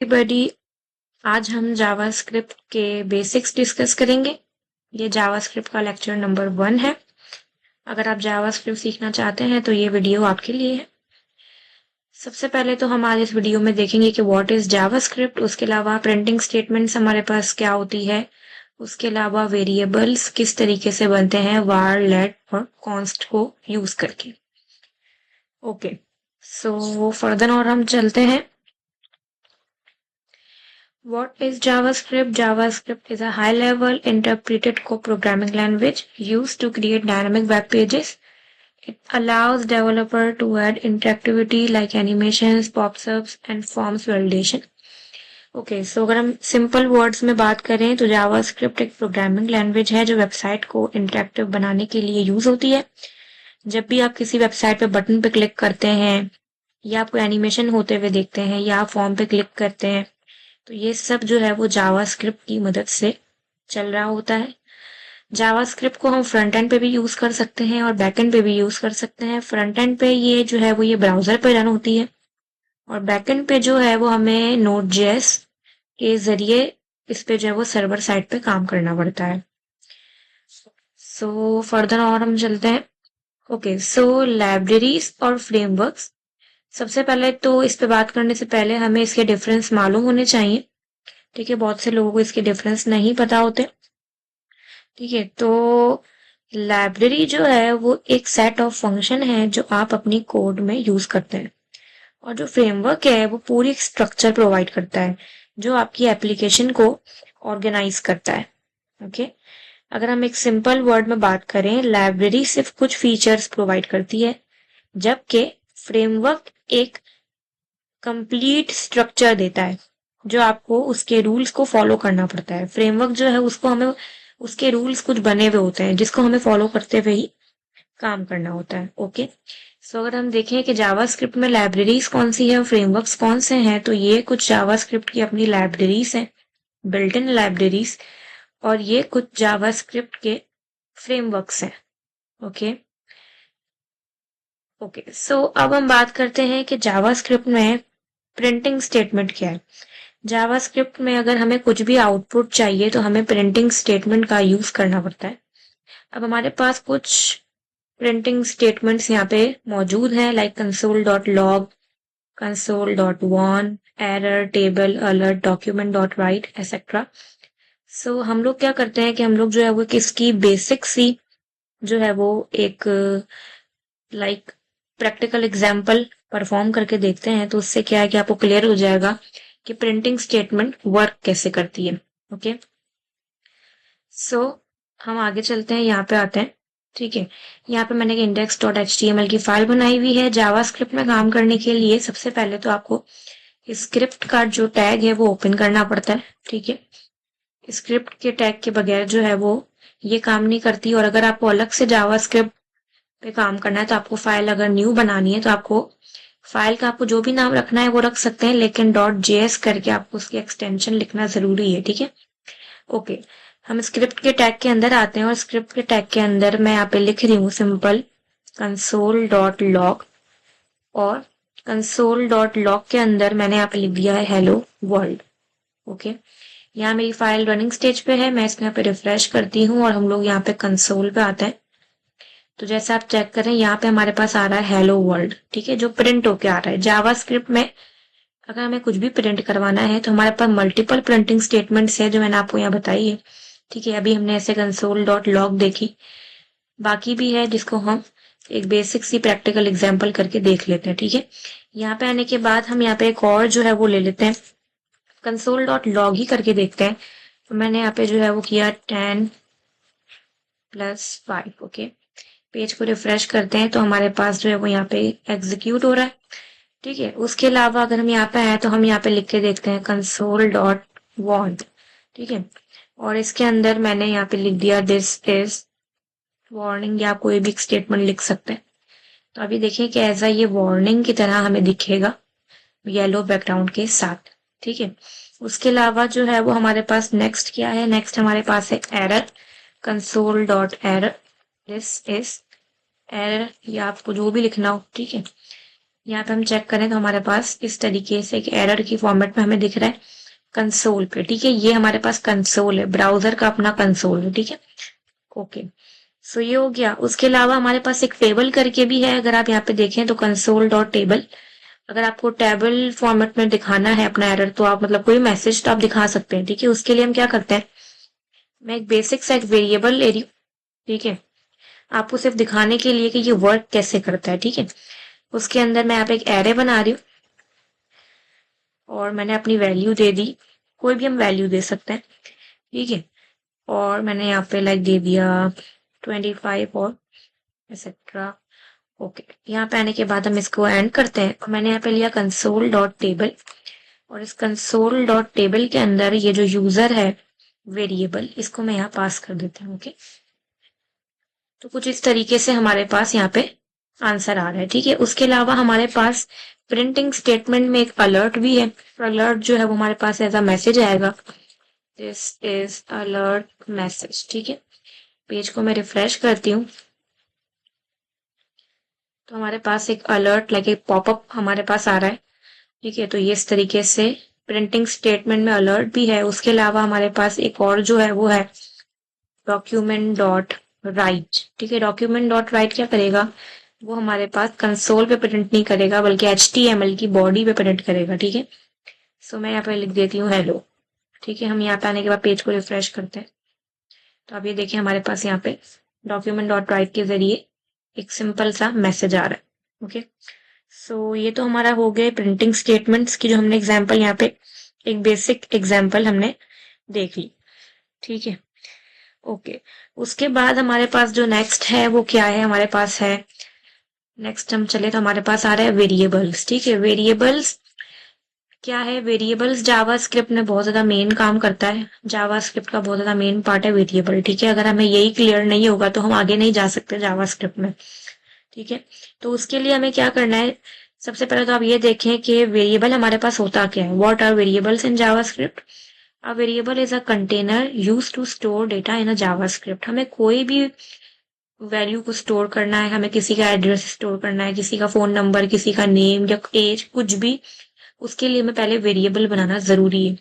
Everybody, आज हम JavaScript के बेसिक्स डिस्कस करेंगे। ये जावास्क्रिप्ट का लेक्चर नंबर 1 है। अगर आप जावास्क्रिप्ट सीखना चाहते हैं तो ये वीडियो आपके लिए है। सबसे पहले तो हम आज इस वीडियो में देखेंगे कि व्हाट इज जावास्क्रिप्ट। उसके अलावा प्रिंटिंग स्टेटमेंट्स हमारे पास क्या होती है, उसके अलावा वेरिएबल्स किस तरीके से बनते हैं var, let और const को यूज करके। ओके, सो फर्दर और हम चलते हैं। What is JavaScript? JavaScript is a high-level interpreted co-programming language used to create dynamic web pages. It allows developer to add interactivity like animations, pop-ups and forms validation. Okay, so अगर हम simple words में बात करें तो JavaScript एक programming language है जो website को इंटरेक्टिव बनाने के लिए यूज होती है। जब भी आप किसी वेबसाइट पे बटन पे क्लिक करते हैं या आप कोई एनिमेशन होते हुए देखते हैं या आप फॉर्म पे क्लिक करते हैं तो ये सब जो है वो जावास्क्रिप्ट की मदद से चल रहा होता है। जावास्क्रिप्ट को हम फ्रंट एंड पे भी यूज कर सकते हैं और बैक एंड पे भी यूज कर सकते हैं। फ्रंट एंड पे ये जो है वो ये ब्राउजर पे रन होती है और बैक एंड पे जो है वो हमें नोड.जेएस के जरिए इस पे जो है वो सर्वर साइड पे काम करना पड़ता है। सो फर्दर और हम चलते हैं। ओके, सो लाइब्रेरीज और फ्रेमवर्क्स। सबसे पहले तो इस पे बात करने से पहले हमें इसके डिफरेंस मालूम होने चाहिए। ठीक है, बहुत से लोगों को इसके डिफरेंस नहीं पता होते। ठीक है, तो लाइब्रेरी जो है वो एक सेट ऑफ फंक्शन है जो आप अपनी कोड में यूज करते हैं और जो फ्रेमवर्क है वो पूरी स्ट्रक्चर प्रोवाइड करता है जो आपकी एप्लीकेशन को ऑर्गेनाइज करता है। ओके, अगर हम एक सिंपल वर्ड में बात करें, लाइब्रेरी सिर्फ कुछ फीचर्स प्रोवाइड करती है जबकि फ्रेमवर्क एक कंप्लीट स्ट्रक्चर देता है जो आपको उसके रूल्स को फॉलो करना पड़ता है। फ्रेमवर्क जो है उसको हमें उसके रूल्स कुछ बने हुए होते हैं जिसको हमें फॉलो करते हुए ही काम करना होता है। ओके, सो अगर हम देखें कि जावास्क्रिप्ट में लाइब्रेरीज कौन सी है और फ्रेमवर्क्स कौन से हैं, तो ये कुछ जावास्क्रिप्ट की अपनी लाइब्रेरीज हैं, बिल्ट इन लाइब्रेरीज, और ये कुछ जावास्क्रिप्ट के फ्रेमवर्क्स हैं। ओके ओके, सो अब हम बात करते हैं कि जावास्क्रिप्ट में प्रिंटिंग स्टेटमेंट क्या है। जावास्क्रिप्ट में अगर हमें कुछ भी आउटपुट चाहिए तो हमें प्रिंटिंग स्टेटमेंट का यूज करना पड़ता है। अब हमारे पास कुछ प्रिंटिंग स्टेटमेंट्स यहाँ पे मौजूद हैं, like console.log, console.warn, error, table, alert, document.write etcetera. So हम लोग क्या करते हैं कि हम लोग जो है वो किसकी बेसिक सी जो है वो एक लाइक प्रैक्टिकल एग्जाम्पल परफॉर्म करके देखते हैं, तो उससे क्या है कि आपको क्लियर हो जाएगा कि प्रिंटिंग स्टेटमेंट वर्क कैसे करती है। ओके, सो हम आगे चलते हैं, यहाँ पे आते हैं। ठीक है, यहाँ पे मैंने एक index.html की फाइल बनाई हुई है। जावास्क्रिप्ट में काम करने के लिए सबसे पहले तो आपको स्क्रिप्ट का जो टैग है वो ओपन करना पड़ता है। ठीक है, स्क्रिप्ट के टैग के बगैर जो है वो ये काम नहीं करती। और अगर आपको अलग से जावास्क्रिप्ट पे काम करना है तो आपको फाइल अगर न्यू बनानी है तो आपको फाइल का आपको जो भी नाम रखना है वो रख सकते हैं, लेकिन .js करके आपको उसकी एक्सटेंशन लिखना जरूरी है। ठीक है, ओके, हम स्क्रिप्ट के टैग के अंदर आते हैं और स्क्रिप्ट के टैग के अंदर मैं यहाँ पे लिख रही हूँ सिंपल console.log, और console.log के अंदर मैंने यहाँ पे लिख दिया है हेलो वर्ल्ड। ओके, यहाँ मेरी फाइल रनिंग स्टेज पे है, मैं इसको यहाँ पे रिफ्रेश करती हूँ और हम लोग यहाँ पे कंसोल पे आते हैं। तो जैसे आप चेक करें यहाँ पे हमारे पास आ रहा है हेलो वर्ल्ड। ठीक है, जो प्रिंट होके आ रहा है। जावास्क्रिप्ट में अगर हमें कुछ भी प्रिंट करवाना है तो हमारे पास मल्टीपल प्रिंटिंग स्टेटमेंट्स है जो मैंने आपको यहाँ बताई है। ठीक है, अभी हमने ऐसे console.log देखी, बाकी भी है जिसको हम एक बेसिक सी प्रैक्टिकल एग्जांपल करके देख लेते हैं। ठीक है, यहाँ पे आने के बाद हम यहाँ पे एक और जो है वो ले लेते हैं, console.log ही करके देखते हैं। तो मैंने यहाँ पे जो है वो किया 10+5। ओके, पेज को रिफ्रेश करते हैं तो हमारे पास जो है वो यहाँ पे एग्जीक्यूट हो रहा है। ठीक है, उसके अलावा अगर हम यहाँ पे आए तो हम यहाँ पे लिख के देखते हैं console.warn। ठीक है, और इसके अंदर मैंने यहाँ पे लिख दिया दिस इज वार्निंग, या कोई भी स्टेटमेंट लिख सकते हैं। तो अभी देखिए कि ऐसा ये वार्निंग की तरह हमें दिखेगा येलो बैकग्राउंड के साथ। ठीक है, उसके अलावा जो है वो हमारे पास नेक्स्ट क्या है, नेक्स्ट हमारे पास है error, console.error, this is error, या आपको जो भी लिखना हो। ठीक है, यहाँ पे हम चेक करें तो हमारे पास इस तरीके से एक एरर की फॉर्मेट में हमें दिख रहा है कंसोल पे, ठीक है। ये हमारे पास कंसोल है, ब्राउजर का अपना कंसोल है, ठीक है। ओके, सो ये हो गया। उसके अलावा हमारे पास एक टेबल करके भी है, अगर आप यहाँ पे देखें तो कंसोल डॉट टेबल। अगर आपको टेबल फॉर्मेट में दिखाना है अपना एरर, तो आप मतलब कोई मैसेज तो आप दिखा सकते हैं, ठीक है। उसके लिए हम क्या करते हैं, मैं एक बेसिक सा एक वेरिएबल ले रही हूँ, ठीक है, आपको सिर्फ दिखाने के लिए कि ये वर्क कैसे करता है, ठीक है। उसके अंदर मैं यहाँ पे एक एरे बना रही हूँ और मैंने अपनी वैल्यू दे दी, कोई भी हम वैल्यू दे सकते हैं, ठीक है। और मैंने यहाँ पे लाइक दे दिया 25 और एक्सेट्रा। ओके, यहाँ पे आने के बाद हम इसको एंड करते हैं और मैंने यहाँ पे लिया कंसोल डॉट टेबल, और इस कंसोल डॉट टेबल के अंदर ये जो यूजर है वेरिएबल, इसको मैं यहाँ पास कर देती हूँ। ओके, तो कुछ इस तरीके से हमारे पास यहाँ पे आंसर आ रहा है, ठीक है। उसके अलावा हमारे पास प्रिंटिंग स्टेटमेंट में एक अलर्ट भी है। अलर्ट जो है वो हमारे पास एज अ मैसेज आएगा, दिस इज अलर्ट मैसेज, ठीक है। पेज को मैं रिफ्रेश करती हूँ तो हमारे पास एक अलर्ट लाइक एक पॉपअप हमारे पास आ रहा है, ठीक है। तो ये इस तरीके से प्रिंटिंग स्टेटमेंट में अलर्ट भी है। उसके अलावा हमारे पास एक और जो है वो है डॉक्यूमेंट डॉट राइट, ठीक है। डॉक्यूमेंट डॉट राइट क्या करेगा, वो हमारे पास कंसोल पे प्रिंट नहीं करेगा बल्कि HTML की बॉडी पे प्रिंट करेगा, ठीक है। सो मैं यहाँ पे लिख देती हूँ हेलो, ठीक है। हम यहाँ पे आने के बाद पेज को रिफ्रेश करते हैं तो अब ये देखिए हमारे पास यहाँ पे डॉक्यूमेंट डॉट राइट के जरिए एक सिंपल सा मैसेज आ रहा है। ओके, सो ये तो हमारा हो गया प्रिंटिंग स्टेटमेंट्स की जो हमने एग्जाम्पल यहाँ पे एक बेसिक एग्जाम्पल हमने देख ली, ठीक है। ओके, उसके बाद हमारे पास जो नेक्स्ट है वो क्या है, हमारे पास है नेक्स्ट हम चले तो हमारे पास आ रहा है वेरिएबल्स, ठीक है। वेरिएबल्स क्या है, वेरिएबल्स जावा स्क्रिप्ट में बहुत ज्यादा मेन काम करता है। जावा स्क्रिप्ट का बहुत ज्यादा मेन पार्ट है वेरिएबल, ठीक है। अगर हमें यही क्लियर नहीं होगा तो हम आगे नहीं जा सकते जावा स्क्रिप्ट में, ठीक है। तो उसके लिए हमें क्या करना है, सबसे पहले तो आप ये देखें कि वेरिएबल हमारे पास होता क्या है। What are variables in JavaScript, a variable is a container use to store data in a JavaScript. हमें कोई भी वैल्यू को स्टोर करना है, हमें किसी का एड्रेस स्टोर करना है, किसी का फोन नंबर, किसी का नेम या एज, कुछ भी, उसके लिए हमें पहले वेरिएबल बनाना जरूरी है।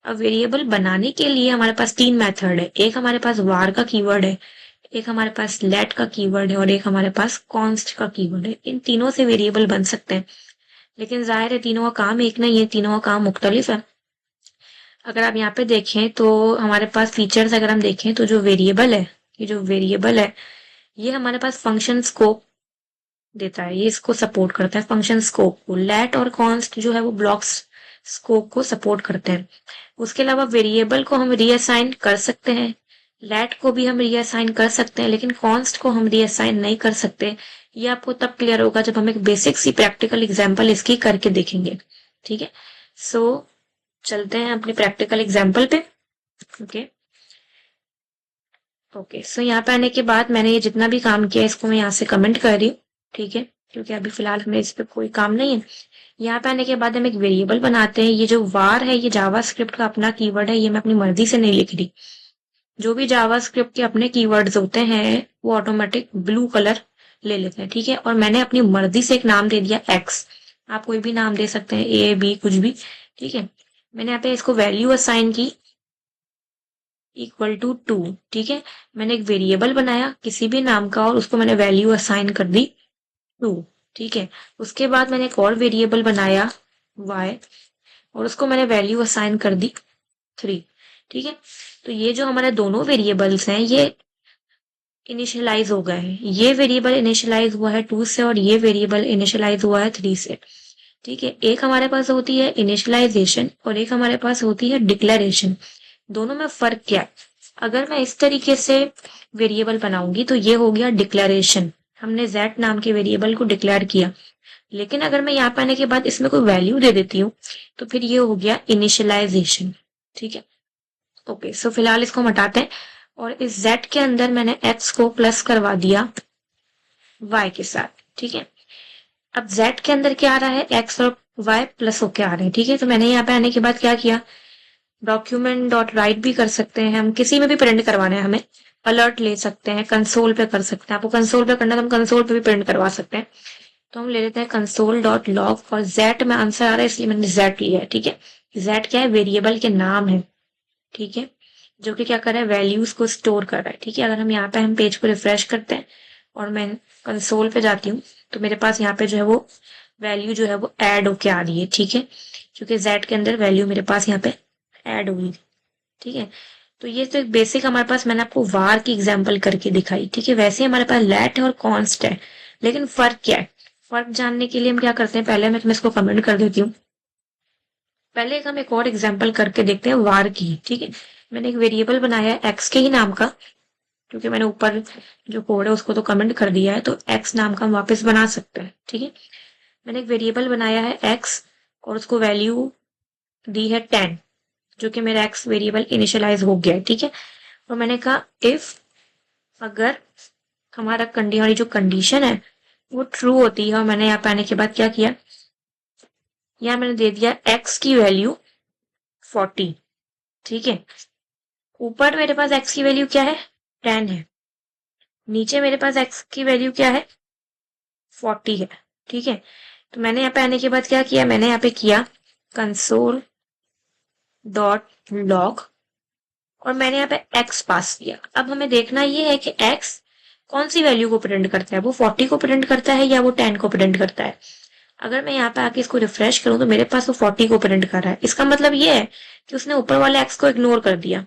अब वेरिएबल बनाने के लिए हमारे पास तीन मेथड है। एक हमारे पास var का कीवर्ड है, एक हमारे पास let का कीवर्ड है और एक हमारे पास const का कीवर्ड है। इन तीनों से वेरिएबल बन सकते हैं, लेकिन जाहिर है तीनों का काम एक नहीं है, तीनों का काम मुख्तलिफ है। अगर आप यहाँ पे देखें तो हमारे पास फीचर्स अगर हम देखें तो जो वेरिएबल है, ये जो वेरिएबल है ये हमारे पास फंक्शन स्कोप देता है, ये इसको सपोर्ट करता है फंक्शन स्कोप को। लेट और कॉन्स्ट जो है वो ब्लॉक्स स्कोप को सपोर्ट करते हैं। उसके अलावा वेरिएबल को हम रीअसाइन कर सकते हैं, लेट को भी हम रीअसाइन कर सकते हैं, लेकिन कॉन्स्ट को हम रीअसाइन नहीं कर सकते। ये आपको तब क्लियर होगा जब हम एक बेसिक सी प्रैक्टिकल एग्जाम्पल इसकी करके देखेंगे, ठीक है। सो चलते हैं अपने प्रैक्टिकल एग्जाम्पल पे। ओके ओके, सो यहाँ पे आने के बाद मैंने ये जितना भी काम किया इसको मैं यहाँ से कमेंट कर रही हूँ, ठीक है, क्योंकि अभी फिलहाल हमें इस पे कोई काम नहीं है। यहाँ पे आने के बाद हम एक वेरिएबल बनाते हैं। ये जो var है ये जावा स्क्रिप्ट का अपना कीवर्ड है, ये मैं अपनी मर्जी से नहीं लिख रही। जो भी जावा स्क्रिप्ट के अपने कीवर्ड्स होते हैं वो ऑटोमेटिक ब्लू कलर ले लेते हैं, ठीक है। और मैंने अपनी मर्जी से एक नाम दे दिया x, आप कोई भी नाम दे सकते हैं, a b कुछ भी, ठीक है। मैंने यहाँ पे इसको वैल्यू असाइन की इक्वल टू 2, ठीक है। मैंने एक वेरिएबल बनाया किसी भी नाम का और उसको मैंने वैल्यू असाइन कर दी 2, ठीक है। उसके बाद मैंने एक और वेरिएबल बनाया y और उसको मैंने वैल्यू असाइन कर दी 3, ठीक है। तो ये जो हमारे दोनों वेरिएबल्स हैं ये इनिशियलाइज हो गए हैं। ये वेरिएबल इनिशियलाइज हुआ है 2 से और ये वेरिएबल इनिशियलाइज हुआ है 3 से, ठीक है। एक हमारे पास होती है इनिशियलाइजेशन और एक हमारे पास होती है डिक्लेरेशन। दोनों में फर्क क्या है, अगर मैं इस तरीके से वेरिएबल बनाऊंगी तो ये हो गया डिक्लेरेशन, हमने z नाम के वेरिएबल को डिक्लेयर किया। लेकिन अगर मैं यहाँ पे आने के बाद इसमें कोई वैल्यू दे देती हूँ तो फिर ये हो गया इनिशियलाइजेशन, ठीक है। ओके, सो फिलहाल इसको हम हटाते हैं और इस z के अंदर मैंने x को प्लस करवा दिया y के साथ, ठीक है। अब z के अंदर क्या आ रहा है, x और y प्लस होके आ रहे हैं, ठीक है। तो मैंने यहाँ पे आने के बाद क्या किया, डॉक्यूमेंट डॉट राइट भी कर सकते हैं, हम किसी में भी प्रिंट करवाना है हमें, अलर्ट ले सकते हैं, कंसोल पे कर सकते हैं, आपको कंसोल पे करना है तो हम कंसोल पे भी प्रिंट करवा सकते हैं। तो हम ले लेते हैं कंसोल डॉट लॉग और जेट में आंसर आ रहा है इसलिए मैंने जेट लिया है। ठीक है, जेट क्या है, वेरिएबल के नाम है। ठीक है, जो कि क्या कर रहा है, वैल्यूज को स्टोर कर रहा है। ठीक है, अगर हम यहाँ पे हम पेज को रिफ्रेश करते हैं और मैं कंसोल पे जाती हूँ तो मेरे पास यहाँ पे जो है वो वैल्यू जो है वो ऐड होके आ रही है। ठीक है, क्योंकि जेड के अंदर वैल्यू मेरे पास यहाँ पे ऐड हुई। ठीक है, तो ये तो एक बेसिक हमारे पास, मैंने आपको वार की एग्जांपल करके दिखाई। ठीक है, वैसे हमारे पास लेट है और कॉन्स्ट है, लेकिन फर्क क्या है, फर्क जानने के लिए हम क्या करते हैं, पहले मैं तुम्हें इसको कमेंट कर देती हूँ। पहले हम एक और एग्जांपल करके देखते हैं वार की। ठीक है, मैंने एक वेरिएबल बनाया है एक्स के ही नाम का, क्योंकि मैंने ऊपर जो कोड है उसको तो कमेंट कर दिया है, तो एक्स नाम का हम वापस बना सकते हैं। ठीक है, मैंने एक वेरिएबल बनाया है एक्स और उसको वैल्यू दी है 10, जो कि मेरा एक्स वेरिएबल इनिशियलाइज हो गया है। ठीक है, और मैंने कहा इफ अगर हमारी जो कंडीशन है वो ट्रू होती है, और मैंने यहाँ पे आने के बाद क्या किया, यहाँ मैंने दे दिया एक्स की वैल्यू 40। ठीक है, ऊपर मेरे पास एक्स की वैल्यू क्या है, 10 है, नीचे मेरे पास एक्स की वैल्यू क्या है, 40 है। ठीक है, तो मैंने यहाँ पे आने के बाद क्या किया, मैंने यहाँ पे किया कंसोल डॉट लॉग और मैंने यहाँ पे एक्स पास किया। अब हमें देखना ये है कि एक्स कौन सी वैल्यू को प्रिंट करता है, वो 40 को प्रिंट करता है या वो 10 को प्रिंट करता है। अगर मैं यहाँ पे आके इसको रिफ्रेश करूं तो मेरे पास वो 40 को प्रिंट कर रहा है। इसका मतलब ये है कि उसने ऊपर वाले एक्स को इग्नोर कर दिया।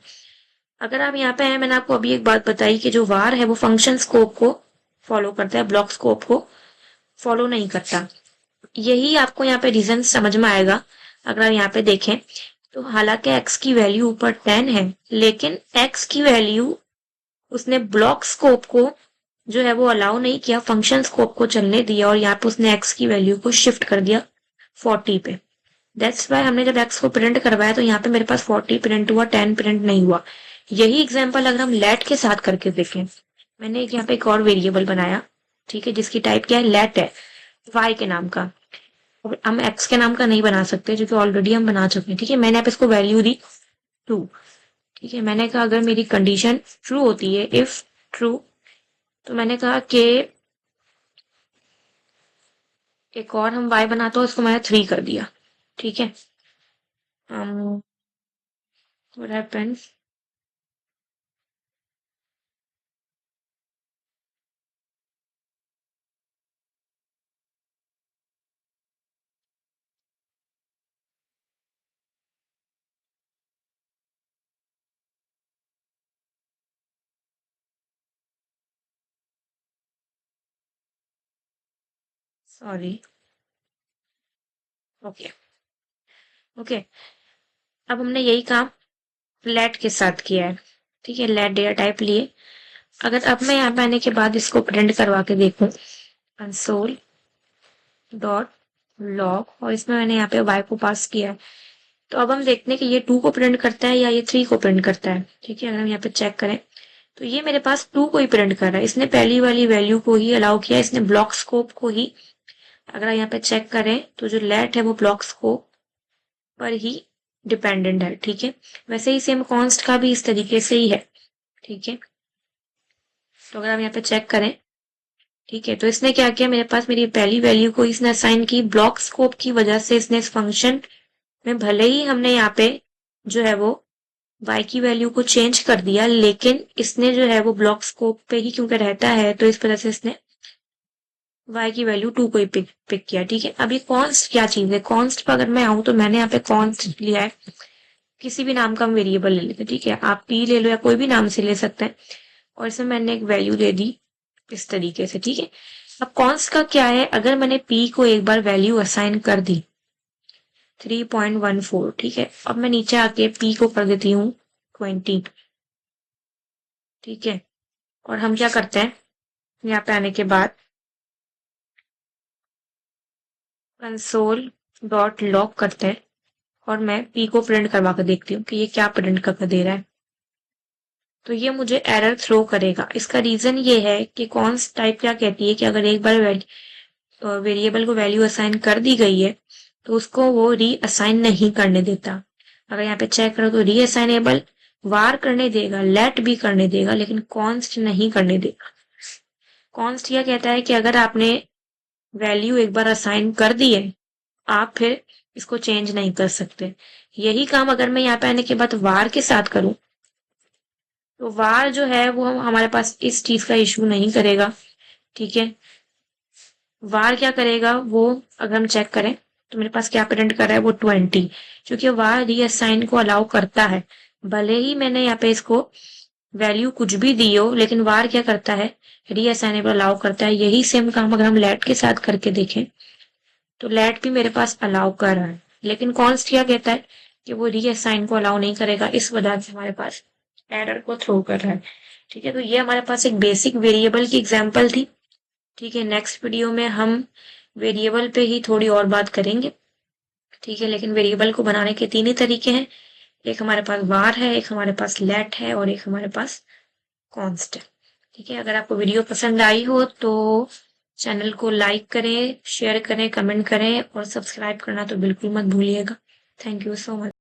अगर आप यहाँ पे हैं, मैंने आपको अभी एक बात बताई कि जो वार है वो फंक्शन स्कोप को फॉलो करता है, ब्लॉक स्कोप को फॉलो नहीं करता। यही आपको यहाँ पे रीजन समझ में आएगा अगर आप यहाँ पे देखें तो। हालांकि एक्स की वैल्यू ऊपर 10 है, लेकिन एक्स की वैल्यू उसने ब्लॉक स्कोप को जो है वो अलाउ नहीं किया, फंक्शन स्कोप को चलने दिया और यहाँ पे उसने एक्स की वैल्यू को शिफ्ट कर दिया 40 पे। दैट्स वाई हमने जब एक्स को प्रिंट करवाया तो यहाँ पे मेरे पास 40 प्रिंट हुआ, 10 प्रिंट नहीं हुआ। यही एग्जाम्पल अगर हम लेट के साथ करके देखें, मैंने यहाँ पे एक और वेरिएबल बनाया। ठीक है, जिसकी टाइप क्या है, लेट है, वाई के नाम का। हम एक्स के नाम का नहीं बना सकते जो कि ऑलरेडी हम बना चुके हैं। ठीक है, मैंने आप इसको वैल्यू दी 2। ठीक है, मैंने कहा अगर मेरी कंडीशन ट्रू होती है, इफ ट्रू, तो मैंने कहा कि एक और हम y बनाते हो, इसको मैंने 3 कर दिया। ठीक है, what happens, sorry, okay okay, अब हमने यही काम लेट के साथ किया है। ठीक है, लेट डेटा टाइप लिए। अगर अब मैं यहाँ पे आने के बाद इसको प्रिंट करवा के देखूं, कंसोल डॉट लॉग, और इसमें मैंने यहाँ पे y को पास किया है, तो अब हम देखते हैं कि ये 2 को प्रिंट करता है या ये 3 को प्रिंट करता है। ठीक है, अगर हम यहाँ पे चेक करें तो ये मेरे पास 2 को ही प्रिंट कर रहा है, इसने पहली वाली वैल्यू को ही अलाउ किया, इसने ब्लॉक स्कोप को ही। अगर यहाँ पे चेक करें तो जो लेट है वो ब्लॉक स्कोप पर ही डिपेंडेंट है। ठीक है, वैसे ही सेम कॉन्स्ट का भी इस तरीके से ही है। ठीक है, तो अगर हम यहाँ पे चेक करें, ठीक है, तो इसने क्या किया, मेरे पास मेरी पहली वैल्यू को इसने असाइन की, ब्लॉक स्कोप की वजह से इसने इस फंक्शन में भले ही हमने यहाँ पे जो है वो y की वैल्यू को चेंज कर दिया, लेकिन इसने जो है वो ब्लॉक स्कोप पे ही क्योंकि रहता है, तो इस वजह से इसने y की वैल्यू 2 को ही पिक किया। ठीक है, अभी कॉन्स्ट क्या चीज है, कॉन्स्ट पर अगर मैं आऊं तो मैंने यहाँ पे कॉन्स्ट लिया है, किसी भी नाम का हम वेरिएबल ले लेते हैं। ठीक है, आप p ले लो या कोई भी नाम से ले सकते हैं, और इसमें मैंने एक वैल्यू दे दी इस तरीके से। ठीक है, अब कॉन्स्ट का क्या है, अगर मैंने p को एक बार वैल्यू असाइन कर दी 3.14, ठीक है, अब मैं नीचे आके p को कर देती हूँ 20। ठीक है, और हम क्या करते हैं, यहाँ पे आने के बाद कंसोल डॉट लॉग करते हैं और मैं p को प्रिंट करवा कर देखती हूँ कि ये क्या प्रिंट करके दे रहा है। तो ये मुझे एरर थ्रो करेगा। इसका रीजन ये है कि कॉन्स्ट टाइप क्या कहती है कि अगर एक बार वेरिएबल को वैल्यू असाइन कर दी गई है तो उसको वो री असाइन नहीं करने देता। अगर यहाँ पे चेक करो तो री असाइनेबल वार करने देगा, लेट भी करने देगा, लेकिन कॉन्स्ट नहीं करने देगा। कॉन्स्ट यह कहता है कि अगर आपने वैल्यू एक बार असाइन कर दी है, आप फिर इसको चेंज नहीं कर सकते। यही काम अगर मैं यहाँ पे आने के बाद वार के साथ करूं, तो वार जो है वो हमारे पास इस चीज का इश्यू नहीं करेगा। ठीक है, वार क्या करेगा, वो अगर हम चेक करें तो मेरे पास क्या प्रिंट कर रहा है, वो 20, क्योंकि वार रीअसाइन को अलाउ करता है। भले ही मैंने यहाँ पे इसको वैल्यू कुछ भी दी हो, लेकिन वार क्या करता है, रीअसाइनेबल अलाउ करता है। यही सेम काम अगर हम लेट के साथ करके देखें, तो लेट भी मेरे पास अलाउ कर रहा है, लेकिन कॉन्स्ट क्या कहता है कि वो रीअसाइन को अलाउ नहीं करेगा, इस वजह से हमारे पास एरर को थ्रो कर रहा है। ठीक है, तो ये हमारे पास एक बेसिक वेरिएबल की एग्जांपल थी। ठीक है, नेक्स्ट वीडियो में हम वेरिएबल पे ही थोड़ी और बात करेंगे। ठीक है, लेकिन वेरिएबल को बनाने के 3 ही तरीके हैं, एक हमारे पास var है, एक हमारे पास let है और एक हमारे पास const है। ठीक है, अगर आपको वीडियो पसंद आई हो तो चैनल को लाइक करें, शेयर करें, कमेंट करें और सब्सक्राइब करना तो बिल्कुल मत भूलिएगा। Thank you so much.